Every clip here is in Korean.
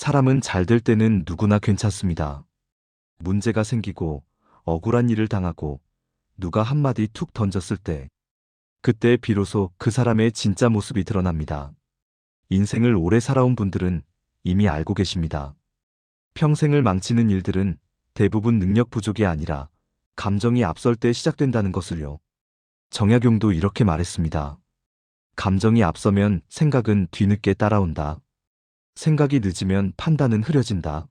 사람은 잘 될 때는 누구나 괜찮습니다. 문제가 생기고 억울한 일을 당하고 누가 한마디 툭 던졌을 때, 그때 비로소 그 사람의 진짜 모습이 드러납니다. 인생을 오래 살아온 분들은 이미 알고 계십니다. 평생을 망치는 일들은 대부분 능력 부족이 아니라 감정이 앞설 때 시작된다는 것을요. 정약용도 이렇게 말했습니다. 감정이 앞서면 생각은 뒤늦게 따라온다. 생각이 늦으면 판단은 흐려진다.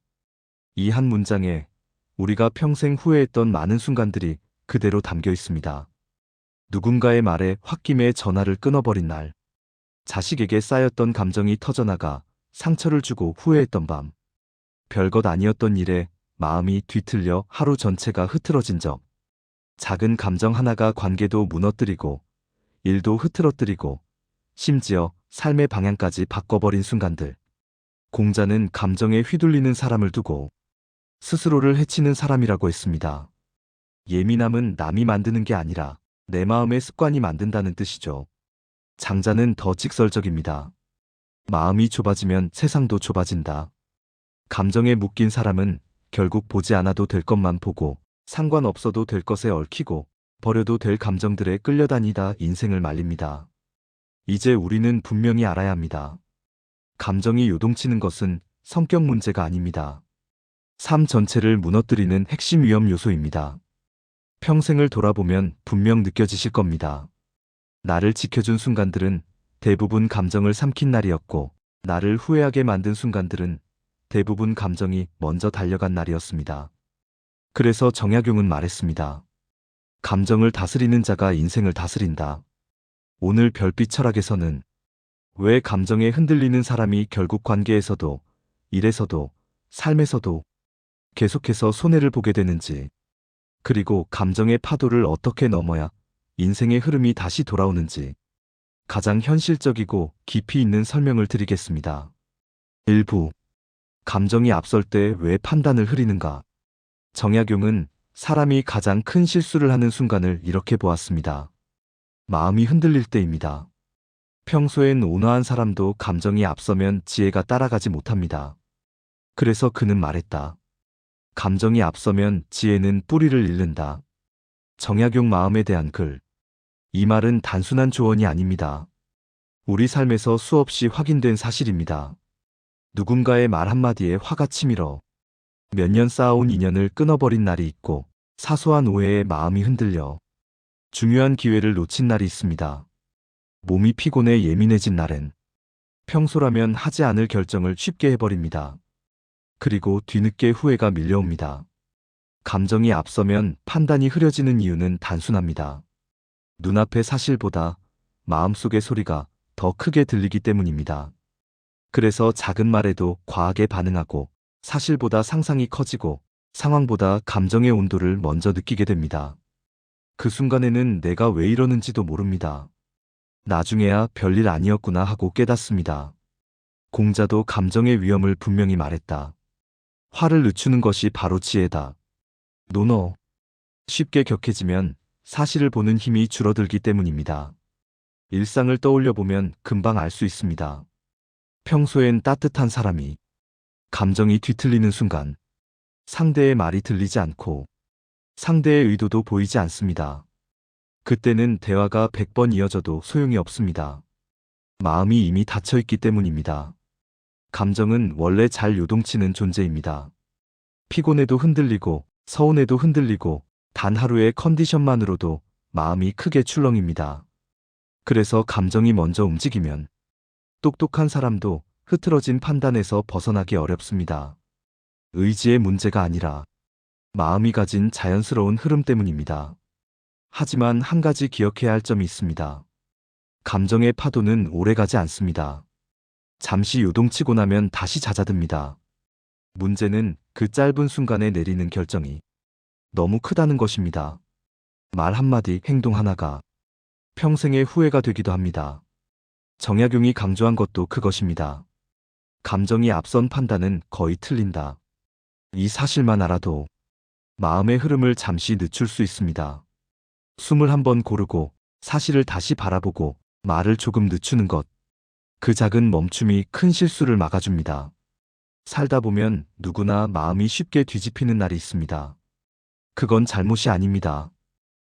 이 한 문장에 우리가 평생 후회했던 많은 순간들이 그대로 담겨 있습니다. 누군가의 말에 홧김에 전화를 끊어버린 날, 자식에게 쌓였던 감정이 터져나가 상처를 주고 후회했던 밤, 별것 아니었던 일에 마음이 뒤틀려 하루 전체가 흐트러진 적, 작은 감정 하나가 관계도 무너뜨리고 일도 흐트러뜨리고 심지어 삶의 방향까지 바꿔버린 순간들. 공자는 감정에 휘둘리는 사람을 두고 스스로를 해치는 사람이라고 했습니다. 예민함은 남이 만드는 게 아니라 내 마음의 습관이 만든다는 뜻이죠. 장자는 더 직설적입니다. 마음이 좁아지면 세상도 좁아진다. 감정에 묶인 사람은 결국 보지 않아도 될 것만 보고 상관없어도 될 것에 얽히고 버려도 될 감정들에 끌려다니다 인생을 말립니다. 이제 우리는 분명히 알아야 합니다. 감정이 요동치는 것은 성격 문제가 아닙니다. 삶 전체를 무너뜨리는 핵심 위험 요소입니다. 평생을 돌아보면 분명 느껴지실 겁니다. 나를 지켜준 순간들은 대부분 감정을 삼킨 날이었고, 나를 후회하게 만든 순간들은 대부분 감정이 먼저 달려간 날이었습니다. 그래서 정약용은 말했습니다. 감정을 다스리는 자가 인생을 다스린다. 오늘 별빛 철학에서는 왜 감정에 흔들리는 사람이 결국 관계에서도, 일에서도, 삶에서도 계속해서 손해를 보게 되는지, 그리고 감정의 파도를 어떻게 넘어야 인생의 흐름이 다시 돌아오는지 가장 현실적이고 깊이 있는 설명을 드리겠습니다. 일부 감정이 앞설 때 왜 판단을 흐리는가? 정약용은 사람이 가장 큰 실수를 하는 순간을 이렇게 보았습니다. 마음이 흔들릴 때입니다. 평소엔 온화한 사람도 감정이 앞서면 지혜가 따라가지 못합니다. 그래서 그는 말했다. 감정이 앞서면 지혜는 뿌리를 잃는다. 정약용 마음에 대한 글. 이 말은 단순한 조언이 아닙니다. 우리 삶에서 수없이 확인된 사실입니다. 누군가의 말 한마디에 화가 치밀어 몇 년 쌓아온 인연을 끊어버린 날이 있고, 사소한 오해에 마음이 흔들려 중요한 기회를 놓친 날이 있습니다. 몸이 피곤해 예민해진 날엔 평소라면 하지 않을 결정을 쉽게 해버립니다. 그리고 뒤늦게 후회가 밀려옵니다. 감정이 앞서면 판단이 흐려지는 이유는 단순합니다. 눈앞의 사실보다 마음속의 소리가 더 크게 들리기 때문입니다. 그래서 작은 말에도 과하게 반응하고, 사실보다 상상이 커지고 상황보다 감정의 온도를 먼저 느끼게 됩니다. 그 순간에는 내가 왜 이러는지도 모릅니다. 나중에야 별일 아니었구나 하고 깨닫습니다. 공자도 감정의 위험을 분명히 말했다. 화를 늦추는 것이 바로 지혜다. 논어. 쉽게 격해지면 사실을 보는 힘이 줄어들기 때문입니다. 일상을 떠올려 보면 금방 알 수 있습니다. 평소엔 따뜻한 사람이 감정이 뒤틀리는 순간 상대의 말이 들리지 않고 상대의 의도도 보이지 않습니다. 그때는 대화가 100번 이어져도 소용이 없습니다. 마음이 이미 닫혀있기 때문입니다. 감정은 원래 잘 요동치는 존재입니다. 피곤해도 흔들리고 서운해도 흔들리고 단 하루의 컨디션만으로도 마음이 크게 출렁입니다. 그래서 감정이 먼저 움직이면 똑똑한 사람도 흐트러진 판단에서 벗어나기 어렵습니다. 의지의 문제가 아니라 마음이 가진 자연스러운 흐름 때문입니다. 하지만 한 가지 기억해야 할 점이 있습니다. 감정의 파도는 오래가지 않습니다. 잠시 요동치고 나면 다시 잦아듭니다. 문제는 그 짧은 순간에 내리는 결정이 너무 크다는 것입니다. 말 한마디, 행동 하나가 평생의 후회가 되기도 합니다. 정약용이 강조한 것도 그것입니다. 감정이 앞선 판단은 거의 틀린다. 이 사실만 알아도 마음의 흐름을 잠시 늦출 수 있습니다. 숨을 한번 고르고 사실을 다시 바라보고 말을 조금 늦추는 것. 그 작은 멈춤이 큰 실수를 막아줍니다. 살다 보면 누구나 마음이 쉽게 뒤집히는 날이 있습니다. 그건 잘못이 아닙니다.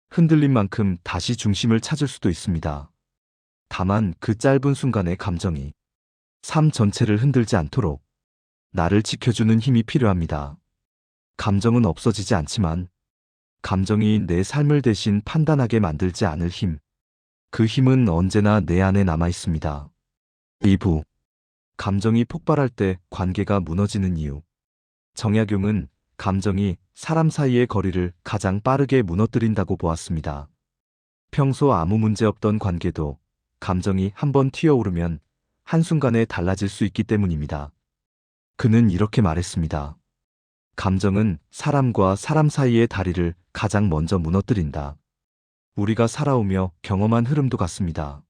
흔들린 만큼 다시 중심을 찾을 수도 있습니다. 다만 그 짧은 순간의 감정이 삶 전체를 흔들지 않도록 나를 지켜주는 힘이 필요합니다. 감정은 없어지지 않지만 감정이 내 삶을 대신 판단하게 만들지 않을 힘. 그 힘은 언제나 내 안에 남아 있습니다. 2부. 감정이 폭발할 때 관계가 무너지는 이유. 정약용은 감정이 사람 사이의 거리를 가장 빠르게 무너뜨린다고 보았습니다. 평소 아무 문제 없던 관계도 감정이 한번 튀어오르면 한순간에 달라질 수 있기 때문입니다. 그는 이렇게 말했습니다. 감정은 사람과 사람 사이의 다리를 가장 먼저 무너뜨린다. 우리가 살아오며 경험한 흐름도 같습니다.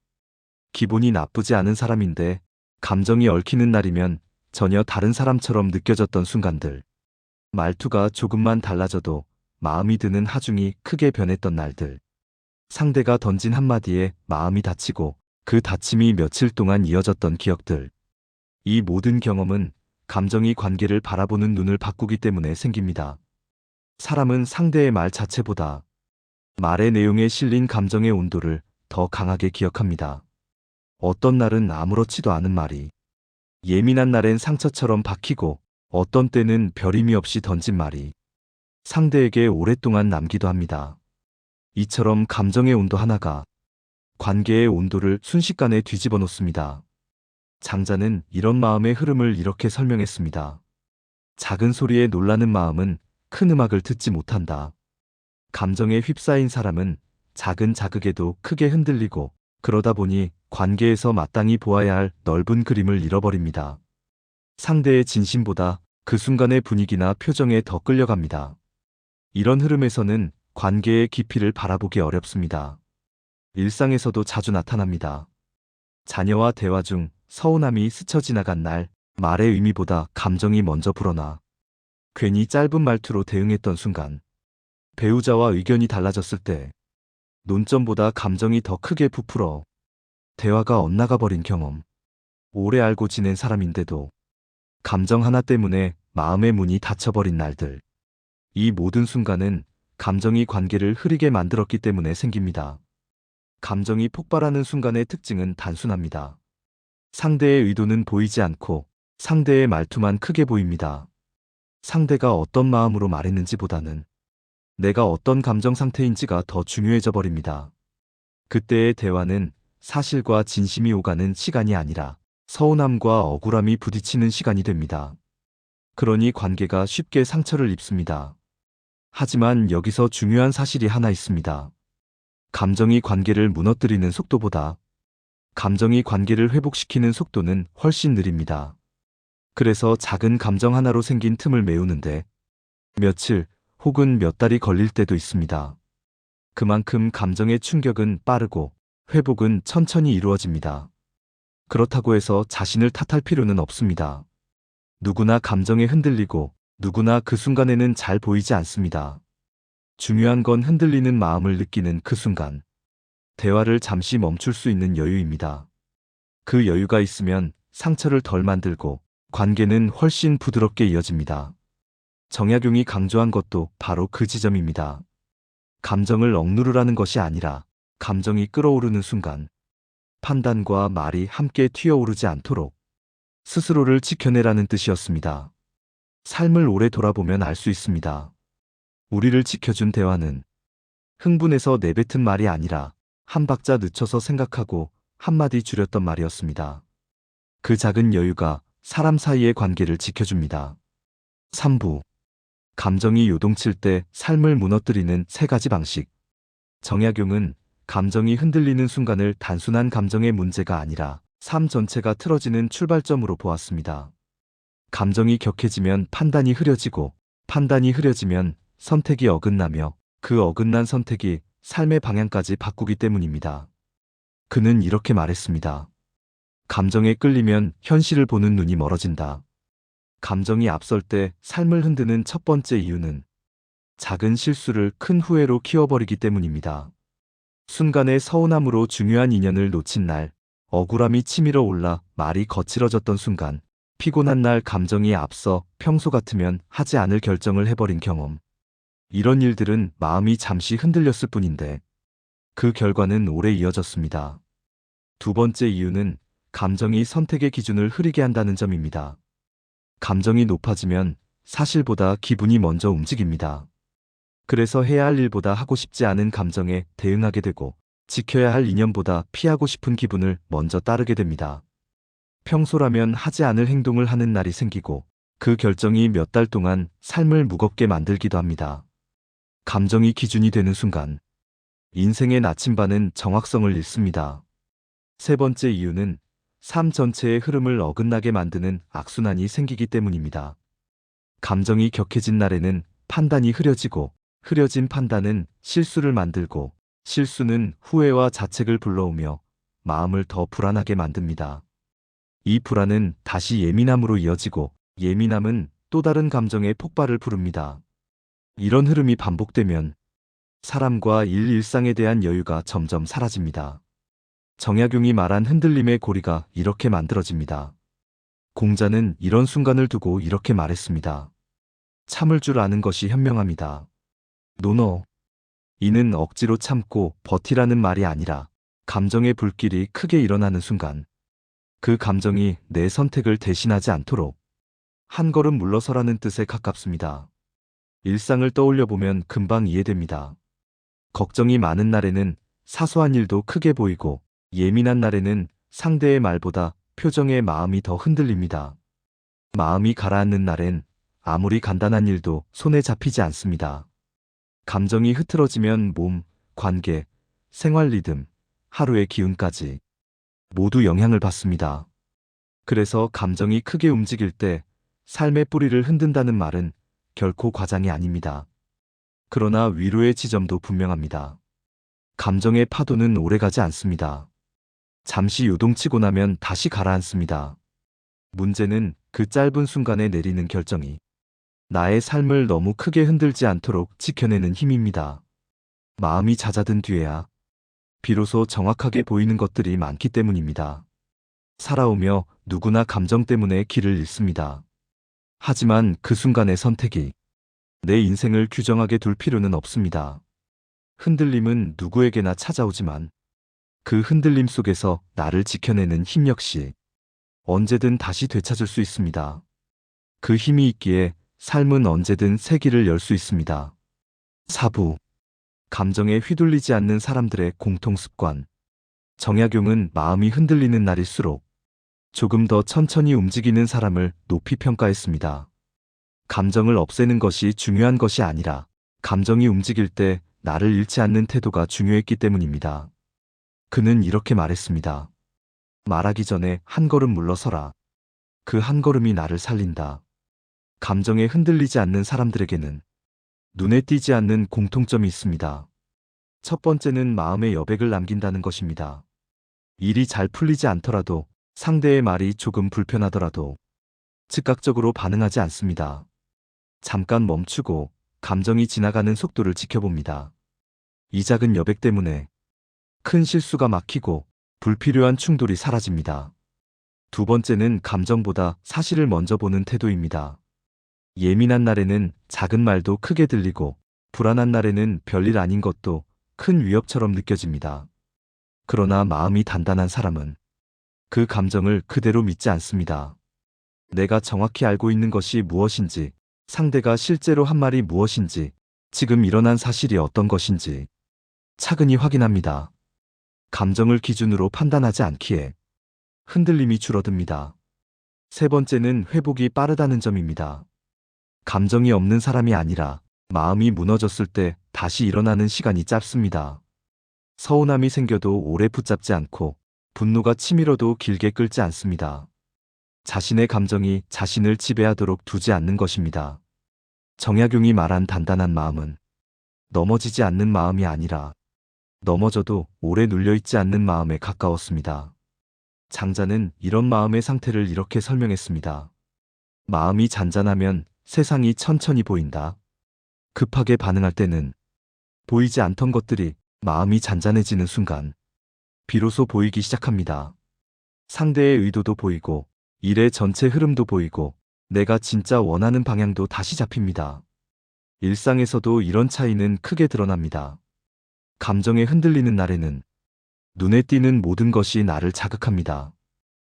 기분이 나쁘지 않은 사람인데 감정이 얽히는 날이면 전혀 다른 사람처럼 느껴졌던 순간들. 말투가 조금만 달라져도 마음이 드는 하중이 크게 변했던 날들. 상대가 던진 한마디에 마음이 다치고 그 다침이 며칠 동안 이어졌던 기억들. 이 모든 경험은 감정이 관계를 바라보는 눈을 바꾸기 때문에 생깁니다. 사람은 상대의 말 자체보다 말의 내용에 실린 감정의 온도를 더 강하게 기억합니다. 어떤 날은 아무렇지도 않은 말이 예민한 날엔 상처처럼 박히고 어떤 때는 별 의미 없이 던진 말이 상대에게 오랫동안 남기도 합니다. 이처럼 감정의 온도 하나가 관계의 온도를 순식간에 뒤집어 놓습니다. 장자는 이런 마음의 흐름을 이렇게 설명했습니다. 작은 소리에 놀라는 마음은 큰 음악을 듣지 못한다. 감정에 휩싸인 사람은 작은 자극에도 크게 흔들리고 그러다 보니 관계에서 마땅히 보아야 할 넓은 그림을 잃어버립니다. 상대의 진심보다 그 순간의 분위기나 표정에 더 끌려갑니다. 이런 흐름에서는 관계의 깊이를 바라보기 어렵습니다. 일상에서도 자주 나타납니다. 자녀와 대화 중 서운함이 스쳐 지나간 날, 말의 의미보다 감정이 먼저 불어나 괜히 짧은 말투로 대응했던 순간, 배우자와 의견이 달라졌을 때 논점보다 감정이 더 크게 부풀어 대화가 엇나가 버린 경험. 오래 알고 지낸 사람인데도 감정 하나 때문에 마음의 문이 닫혀버린 날들. 이 모든 순간은 감정이 관계를 흐리게 만들었기 때문에 생깁니다. 감정이 폭발하는 순간의 특징은 단순합니다. 상대의 의도는 보이지 않고 상대의 말투만 크게 보입니다. 상대가 어떤 마음으로 말했는지보다는 내가 어떤 감정 상태인지가 더 중요해져 버립니다. 그때의 대화는 사실과 진심이 오가는 시간이 아니라 서운함과 억울함이 부딪히는 시간이 됩니다. 그러니 관계가 쉽게 상처를 입습니다. 하지만 여기서 중요한 사실이 하나 있습니다. 감정이 관계를 무너뜨리는 속도보다 감정이 관계를 회복시키는 속도는 훨씬 느립니다. 그래서 작은 감정 하나로 생긴 틈을 메우는데 며칠 혹은 몇 달이 걸릴 때도 있습니다. 그만큼 감정의 충격은 빠르고 회복은 천천히 이루어집니다. 그렇다고 해서 자신을 탓할 필요는 없습니다. 누구나 감정에 흔들리고 누구나 그 순간에는 잘 보이지 않습니다. 중요한 건 흔들리는 마음을 느끼는 그 순간. 대화를 잠시 멈출 수 있는 여유입니다. 그 여유가 있으면 상처를 덜 만들고 관계는 훨씬 부드럽게 이어집니다. 정약용이 강조한 것도 바로 그 지점입니다. 감정을 억누르라는 것이 아니라 감정이 끓어오르는 순간 판단과 말이 함께 튀어오르지 않도록 스스로를 지켜내라는 뜻이었습니다. 삶을 오래 돌아보면 알 수 있습니다. 우리를 지켜준 대화는 흥분해서 내뱉은 말이 아니라 한 박자 늦춰서 생각하고 한마디 줄였던 말이었습니다. 그 작은 여유가 사람 사이의 관계를 지켜줍니다. 3부. 감정이 요동칠 때 삶을 무너뜨리는 3가지 방식. 정약용은 감정이 흔들리는 순간을 단순한 감정의 문제가 아니라 삶 전체가 틀어지는 출발점으로 보았습니다. 감정이 격해지면 판단이 흐려지고 판단이 흐려지면 선택이 어긋나며 그 어긋난 선택이 삶의 방향까지 바꾸기 때문입니다. 그는 이렇게 말했습니다. 감정에 끌리면 현실을 보는 눈이 멀어진다. 감정이 앞설 때 삶을 흔드는 첫 번째 이유는 작은 실수를 큰 후회로 키워버리기 때문입니다. 순간의 서운함으로 중요한 인연을 놓친 날, 억울함이 치밀어 올라 말이 거칠어졌던 순간, 피곤한 날 감정이 앞서 평소 같으면 하지 않을 결정을 해버린 경험. 이런 일들은 마음이 잠시 흔들렸을 뿐인데 그 결과는 오래 이어졌습니다. 두 번째 이유는 감정이 선택의 기준을 흐리게 한다는 점입니다. 감정이 높아지면 사실보다 기분이 먼저 움직입니다. 그래서 해야 할 일보다 하고 싶지 않은 감정에 대응하게 되고 지켜야 할 이념보다 피하고 싶은 기분을 먼저 따르게 됩니다. 평소라면 하지 않을 행동을 하는 날이 생기고 그 결정이 몇 달 동안 삶을 무겁게 만들기도 합니다. 감정이 기준이 되는 순간 인생의 나침반은 정확성을 잃습니다. 세 번째 이유는 삶 전체의 흐름을 어긋나게 만드는 악순환이 생기기 때문입니다. 감정이 격해진 날에는 판단이 흐려지고 흐려진 판단은 실수를 만들고 실수는 후회와 자책을 불러오며 마음을 더 불안하게 만듭니다. 이 불안은 다시 예민함으로 이어지고 예민함은 또 다른 감정의 폭발을 부릅니다. 이런 흐름이 반복되면 사람과 일상에 대한 여유가 점점 사라집니다. 정약용이 말한 흔들림의 고리가 이렇게 만들어집니다. 공자는 이런 순간을 두고 이렇게 말했습니다. 참을 줄 아는 것이 현명합니다. 논어. 이는 억지로 참고 버티라는 말이 아니라 감정의 불길이 크게 일어나는 순간 그 감정이 내 선택을 대신하지 않도록 한 걸음 물러서라는 뜻에 가깝습니다. 일상을 떠올려 보면 금방 이해됩니다. 걱정이 많은 날에는 사소한 일도 크게 보이고 예민한 날에는 상대의 말보다 표정에 마음이 더 흔들립니다. 마음이 가라앉는 날엔 아무리 간단한 일도 손에 잡히지 않습니다. 감정이 흐트러지면 몸, 관계, 생활 리듬, 하루의 기운까지 모두 영향을 받습니다. 그래서 감정이 크게 움직일 때 삶의 뿌리를 흔든다는 말은 결코 과장이 아닙니다. 그러나 위로의 지점도 분명합니다. 감정의 파도는 오래가지 않습니다. 잠시 요동치고 나면 다시 가라앉습니다. 문제는 그 짧은 순간에 내리는 결정이 나의 삶을 너무 크게 흔들지 않도록 지켜내는 힘입니다. 마음이 잦아든 뒤에야 비로소 정확하게 보이는 것들이 많기 때문입니다. 살아오며 누구나 감정 때문에 길을 잃습니다. 하지만 그 순간의 선택이 내 인생을 규정하게 둘 필요는 없습니다. 흔들림은 누구에게나 찾아오지만 그 흔들림 속에서 나를 지켜내는 힘 역시 언제든 다시 되찾을 수 있습니다. 그 힘이 있기에 삶은 언제든 새 길을 열 수 있습니다. 4부. 감정에 휘둘리지 않는 사람들의 공통습관. 정약용은 마음이 흔들리는 날일수록 조금 더 천천히 움직이는 사람을 높이 평가했습니다. 감정을 없애는 것이 중요한 것이 아니라 감정이 움직일 때 나를 잃지 않는 태도가 중요했기 때문입니다. 그는 이렇게 말했습니다. 말하기 전에 한 걸음 물러서라. 그 한 걸음이 나를 살린다. 감정에 흔들리지 않는 사람들에게는 눈에 띄지 않는 공통점이 있습니다. 첫 번째는 마음의 여백을 남긴다는 것입니다. 일이 잘 풀리지 않더라도 상대의 말이 조금 불편하더라도 즉각적으로 반응하지 않습니다. 잠깐 멈추고 감정이 지나가는 속도를 지켜봅니다. 이 작은 여백 때문에 큰 실수가 막히고 불필요한 충돌이 사라집니다. 두 번째는 감정보다 사실을 먼저 보는 태도입니다. 예민한 날에는 작은 말도 크게 들리고 불안한 날에는 별일 아닌 것도 큰 위협처럼 느껴집니다. 그러나 마음이 단단한 사람은 그 감정을 그대로 믿지 않습니다. 내가 정확히 알고 있는 것이 무엇인지, 상대가 실제로 한 말이 무엇인지, 지금 일어난 사실이 어떤 것인지 차근히 확인합니다. 감정을 기준으로 판단하지 않기에 흔들림이 줄어듭니다. 세 번째는 회복이 빠르다는 점입니다. 감정이 없는 사람이 아니라 마음이 무너졌을 때 다시 일어나는 시간이 짧습니다. 서운함이 생겨도 오래 붙잡지 않고 분노가 치밀어도 길게 끌지 않습니다. 자신의 감정이 자신을 지배하도록 두지 않는 것입니다. 정약용이 말한 단단한 마음은 넘어지지 않는 마음이 아니라 넘어져도 오래 눌려있지 않는 마음에 가까웠습니다. 장자는 이런 마음의 상태를 이렇게 설명했습니다. 마음이 잔잔하면 세상이 천천히 보인다. 급하게 반응할 때는 보이지 않던 것들이 마음이 잔잔해지는 순간 비로소 보이기 시작합니다. 상대의 의도도 보이고 일의 전체 흐름도 보이고 내가 진짜 원하는 방향도 다시 잡힙니다. 일상에서도 이런 차이는 크게 드러납니다. 감정에 흔들리는 날에는 눈에 띄는 모든 것이 나를 자극합니다.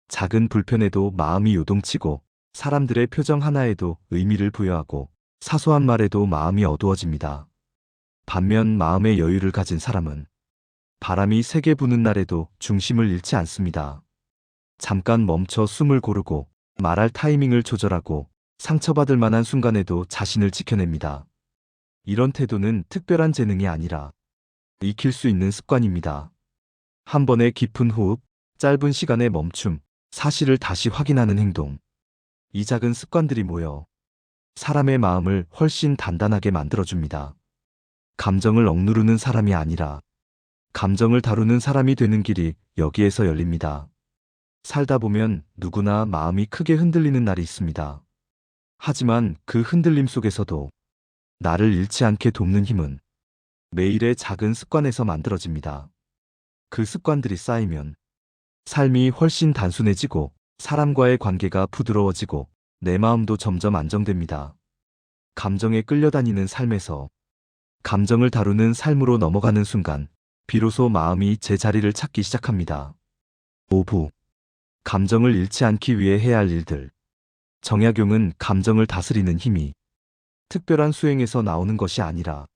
작은 불편에도 마음이 요동치고 사람들의 표정 하나에도 의미를 부여하고 사소한 말에도 마음이 어두워집니다. 반면 마음의 여유를 가진 사람은 바람이 세게 부는 날에도 중심을 잃지 않습니다. 잠깐 멈춰 숨을 고르고 말할 타이밍을 조절하고 상처받을 만한 순간에도 자신을 지켜냅니다. 이런 태도는 특별한 재능이 아니라 익힐 수 있는 습관입니다. 한 번의 깊은 호흡, 짧은 시간의 멈춤, 사실을 다시 확인하는 행동. 이 작은 습관들이 모여 사람의 마음을 훨씬 단단하게 만들어줍니다. 감정을 억누르는 사람이 아니라 감정을 다루는 사람이 되는 길이 여기에서 열립니다. 살다 보면 누구나 마음이 크게 흔들리는 날이 있습니다. 하지만 그 흔들림 속에서도 나를 잃지 않게 돕는 힘은 매일의 작은 습관에서 만들어집니다. 그 습관들이 쌓이면 삶이 훨씬 단순해지고 사람과의 관계가 부드러워지고 내 마음도 점점 안정됩니다. 감정에 끌려다니는 삶에서 감정을 다루는 삶으로 넘어가는 순간 비로소 마음이 제 자리를 찾기 시작합니다. 5부. 감정을 잃지 않기 위해 해야 할 일들. 정약용은 감정을 다스리는 힘이 특별한 수행에서 나오는 것이 아니라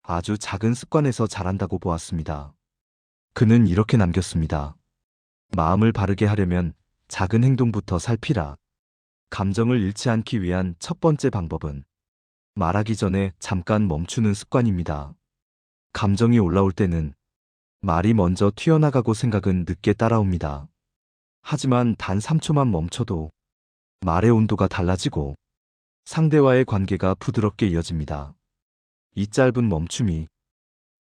아주 작은 습관에서 자란다고 보았습니다. 그는 이렇게 남겼습니다. 마음을 바르게 하려면 작은 행동부터 살피라. 감정을 잃지 않기 위한 첫 번째 방법은 말하기 전에 잠깐 멈추는 습관입니다. 감정이 올라올 때는 말이 먼저 튀어나가고 생각은 늦게 따라옵니다. 하지만 단 3초만 멈춰도 말의 온도가 달라지고 상대와의 관계가 부드럽게 이어집니다. 이 짧은 멈춤이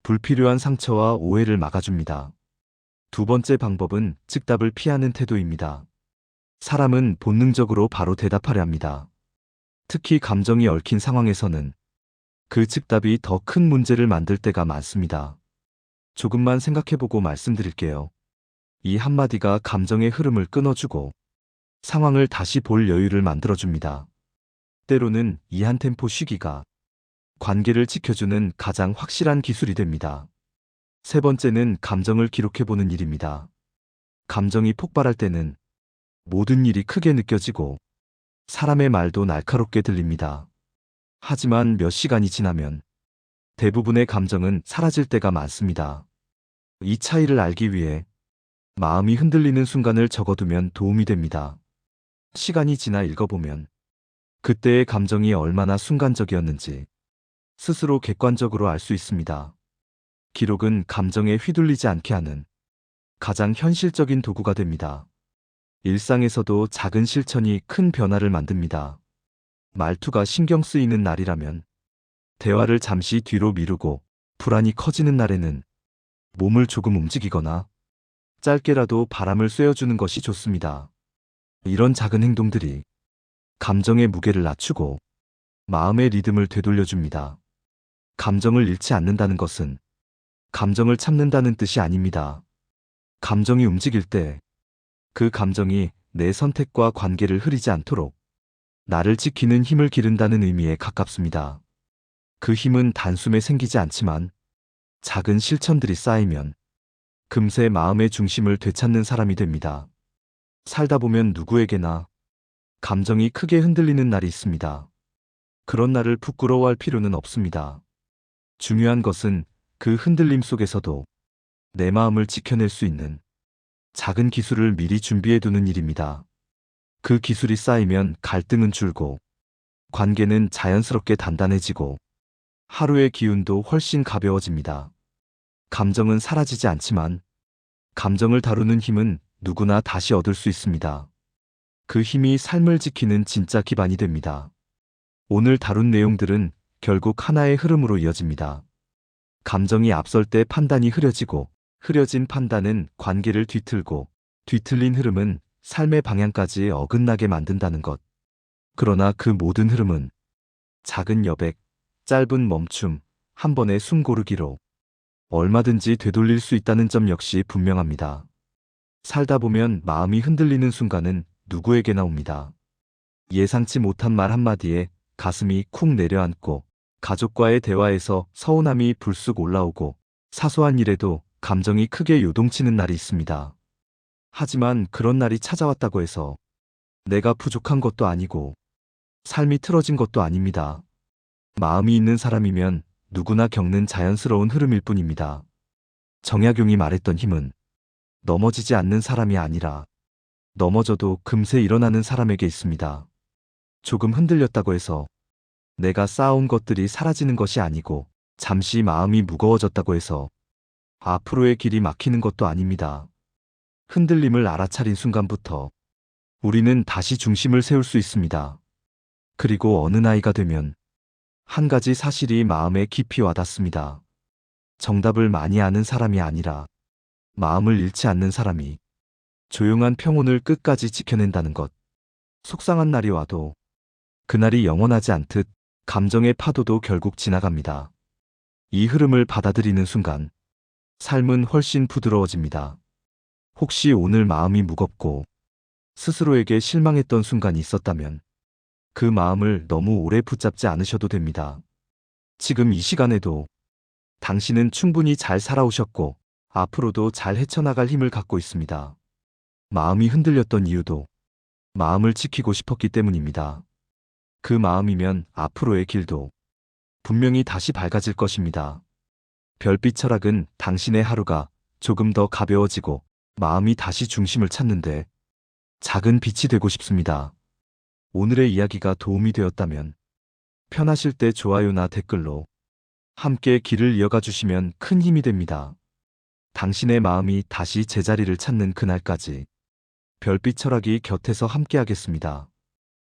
불필요한 상처와 오해를 막아줍니다. 두 번째 방법은 즉답을 피하는 태도입니다. 사람은 본능적으로 바로 대답하려 합니다. 특히 감정이 얽힌 상황에서는 그 즉답이 더 큰 문제를 만들 때가 많습니다. 조금만 생각해보고 말씀드릴게요. 이 한마디가 감정의 흐름을 끊어주고 상황을 다시 볼 여유를 만들어줍니다. 때로는 이 한 템포 쉬기가 관계를 지켜주는 가장 확실한 기술이 됩니다. 세 번째는 감정을 기록해보는 일입니다. 감정이 폭발할 때는 모든 일이 크게 느껴지고 사람의 말도 날카롭게 들립니다. 하지만 몇 시간이 지나면 대부분의 감정은 사라질 때가 많습니다. 이 차이를 알기 위해 마음이 흔들리는 순간을 적어두면 도움이 됩니다. 시간이 지나 읽어보면 그때의 감정이 얼마나 순간적이었는지 스스로 객관적으로 알 수 있습니다. 기록은 감정에 휘둘리지 않게 하는 가장 현실적인 도구가 됩니다. 일상에서도 작은 실천이 큰 변화를 만듭니다. 말투가 신경 쓰이는 날이라면 대화를 잠시 뒤로 미루고 불안이 커지는 날에는 몸을 조금 움직이거나 짧게라도 바람을 쐬어주는 것이 좋습니다. 이런 작은 행동들이 감정의 무게를 낮추고 마음의 리듬을 되돌려줍니다. 감정을 잃지 않는다는 것은 감정을 참는다는 뜻이 아닙니다. 감정이 움직일 때 그 감정이 내 선택과 관계를 흐리지 않도록 나를 지키는 힘을 기른다는 의미에 가깝습니다. 그 힘은 단숨에 생기지 않지만 작은 실천들이 쌓이면 금세 마음의 중심을 되찾는 사람이 됩니다. 살다 보면 누구에게나 감정이 크게 흔들리는 날이 있습니다. 그런 날을 부끄러워할 필요는 없습니다. 중요한 것은 그 흔들림 속에서도 내 마음을 지켜낼 수 있는 작은 기술을 미리 준비해두는 일입니다. 그 기술이 쌓이면 갈등은 줄고 관계는 자연스럽게 단단해지고 하루의 기운도 훨씬 가벼워집니다. 감정은 사라지지 않지만 감정을 다루는 힘은 누구나 다시 얻을 수 있습니다. 그 힘이 삶을 지키는 진짜 기반이 됩니다. 오늘 다룬 내용들은 결국 하나의 흐름으로 이어집니다. 감정이 앞설 때 판단이 흐려지고 흐려진 판단은 관계를 뒤틀고 뒤틀린 흐름은 삶의 방향까지 어긋나게 만든다는 것. 그러나 그 모든 흐름은 작은 여백, 짧은 멈춤, 한 번의 숨 고르기로 얼마든지 되돌릴 수 있다는 점 역시 분명합니다. 살다 보면 마음이 흔들리는 순간은 누구에게나 옵니다. 예상치 못한 말 한마디에 가슴이 쿵 내려앉고 가족과의 대화에서 서운함이 불쑥 올라오고 사소한 일에도 감정이 크게 요동치는 날이 있습니다. 하지만 그런 날이 찾아왔다고 해서 내가 부족한 것도 아니고 삶이 틀어진 것도 아닙니다. 마음이 있는 사람이면 누구나 겪는 자연스러운 흐름일 뿐입니다. 정약용이 말했던 힘은 넘어지지 않는 사람이 아니라 넘어져도 금세 일어나는 사람에게 있습니다. 조금 흔들렸다고 해서 내가 쌓아온 것들이 사라지는 것이 아니고 잠시 마음이 무거워졌다고 해서 앞으로의 길이 막히는 것도 아닙니다. 흔들림을 알아차린 순간부터 우리는 다시 중심을 세울 수 있습니다. 그리고 어느 나이가 되면 한 가지 사실이 마음에 깊이 와닿습니다. 정답을 많이 아는 사람이 아니라 마음을 잃지 않는 사람이 조용한 평온을 끝까지 지켜낸다는 것. 속상한 날이 와도 그날이 영원하지 않듯 감정의 파도도 결국 지나갑니다. 이 흐름을 받아들이는 순간 삶은 훨씬 부드러워집니다. 혹시 오늘 마음이 무겁고 스스로에게 실망했던 순간이 있었다면 그 마음을 너무 오래 붙잡지 않으셔도 됩니다. 지금 이 시간에도 당신은 충분히 잘 살아오셨고 앞으로도 잘 헤쳐나갈 힘을 갖고 있습니다. 마음이 흔들렸던 이유도 마음을 지키고 싶었기 때문입니다. 그 마음이면 앞으로의 길도 분명히 다시 밝아질 것입니다. 별빛 철학은 당신의 하루가 조금 더 가벼워지고 마음이 다시 중심을 찾는데 작은 빛이 되고 싶습니다. 오늘의 이야기가 도움이 되었다면 편하실 때 좋아요나 댓글로 함께 길을 이어가 주시면 큰 힘이 됩니다. 당신의 마음이 다시 제자리를 찾는 그날까지 별빛 철학이 곁에서 함께하겠습니다.